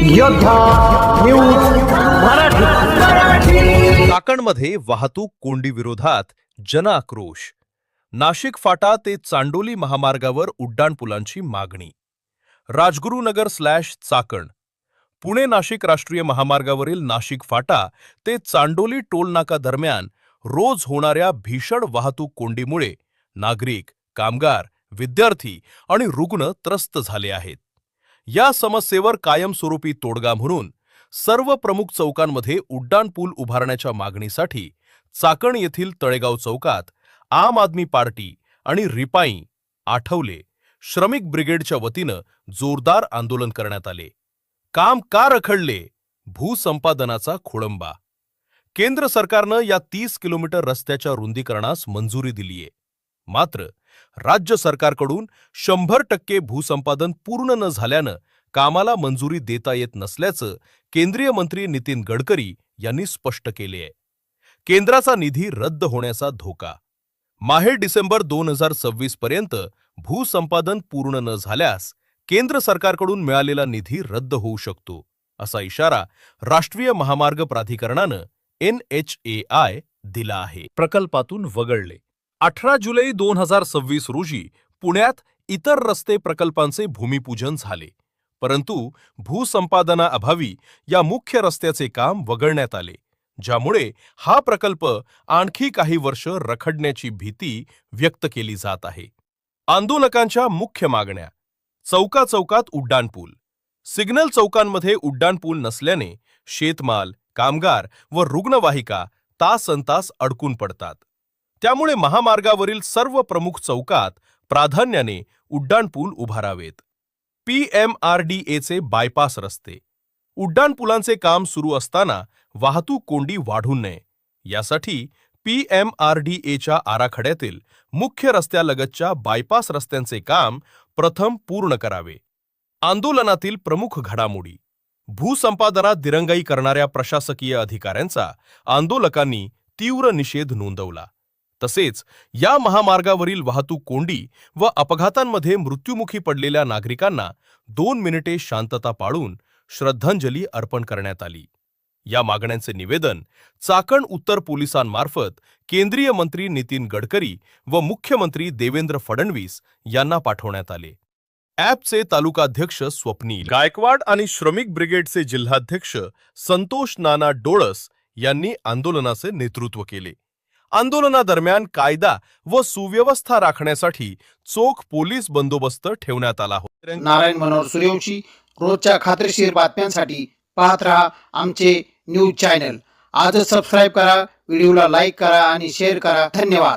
योद्धा न्यूज मराठी। चाकणमध्ये वाहतूक कोंडी विरोधात जनआक्रोश। नाशिक फाटा ते चांडोली महामार्गावर उड्डाणपुलांची मागणी। राजगुरुनगर/चाकण पुणे नाशिक राष्ट्रीय महामार्गावरील नाशिक फाटा ते चांडोली टोलनाका दरम्यान रोज होणाऱ्या भीषण वाहतूक कोंडीमुळे नागरिक, कामगार, विद्यार्थी आणि रुग्ण त्रस्त झाले आहेत। या समस्येवर कायमस्वरूपी तोडगा म्हणून सर्व प्रमुख चौकांमध्ये उड्डाणपूल उभारण्याच्या मागणीसाठी चाकण येथील तळेगाव चौकात आम आदमी पार्टी आणि रिपाई, आठवले, श्रमिक ब्रिगेडच्या वतीनं जोरदार आंदोलन करण्यात आले। काम का रखडले? भूसंपादनाचा खोळंबा। केंद्र सरकारनं या 30 किलोमीटर रस्त्याच्या रुंदीकरणास मंजुरी दिलीये, मात्र राज्य सरकारकडून 100% भूसंपादन पूर्ण न झाल्यानं कामाला मंजुरी देता येत नसल्याचं केंद्रीय मंत्री नितीन गडकरी यांनी स्पष्ट केले आहे। केंद्राचा निधी रद्द होण्याचा धोका। माहे-डिसेंबर 2026 पर्यंत भूसंपादन पूर्ण न झाल्यास केंद्र सरकारकडून मिळालेला निधी रद्द होऊ शकतो, असा इशारा राष्ट्रीय महामार्ग प्राधिकरणानं NHAI दिला आहे। प्रकल्पातून वगळले। 18 जुलै 2026 रोजी पुण्यात इतर रस्ते प्रकल्पांचे भूमिपूजन झाले, परंतु भूसंपादनाअभावी या मुख्य रस्त्याचे काम वगळण्यात आले, ज्यामुळे हा प्रकल्प आणखी काही वर्ष रखडण्याची भीती व्यक्त केली जात आहे। आंदोलकांच्या मुख्य मागण्या: चौकाचौकात उड्डाणपूल। सिग्नल चौकांमध्ये उड्डाणपूल नसल्याने शेतमाल, कामगार व रुग्णवाहिका तासंतास अडकून पडतात। त्यामुळे महामार्गावरील सर्व प्रमुख चौकात प्राधान्याने उड्डाणपूल उभारावेत। PMRDAचे बायपास रस्ते। उड्डाणपुलांचे काम सुरू असताना वाहतूक कोंडी वाढू नये यासाठी PMRDAच्या आराखड्यातील मुख्य रस्त्यालगतच्या बायपास रस्त्यांचे काम प्रथम पूर्ण करावे। आंदोलनातील प्रमुख घडामोडी: भूसंपादनात दिरंगाई करणाऱ्या प्रशासकीय अधिकाऱ्यांचा आंदोलकांनी तीव्र निषेध नोंदवला। तसेच या महामार्गावरील वाहतूक कोंडी व अपघातांमध्ये मृत्युमुखी पडलेल्या नागरिकांना 2 मिनिटे शांतता पाळून श्रद्धांजली अर्पण करण्यात आली। या मागण्यांचे निवेदन चाकण उत्तर पोलिसांमार्फत केंद्रीय मंत्री नितीन गडकरी व मुख्यमंत्री देवेंद्र फडणवीस यांना पाठवण्यात आले। ॲपचे तालुकाध्यक्ष स्वप्नील गायकवाड आणि श्रमिक ब्रिगेडचे जिल्हाध्यक्ष संतोष नाना डोळस यांनी आंदोलनाचे नेतृत्व केले। आंदोलनादरम्यान कायदा व सुव्यवस्था राखण्यासाठी चोख पोलीस बंदोबस्त ठेवण्यात आला होता। नारायण मनोहर सूर्यवंशी रोजच्या खात्रीशीर बातम्यांसाठी पाहत रहा आमचे न्यूज चॅनल। आजच सबस्क्राइब करा, व्हिडिओला लाईक करा आणि शेअर करा। धन्यवाद।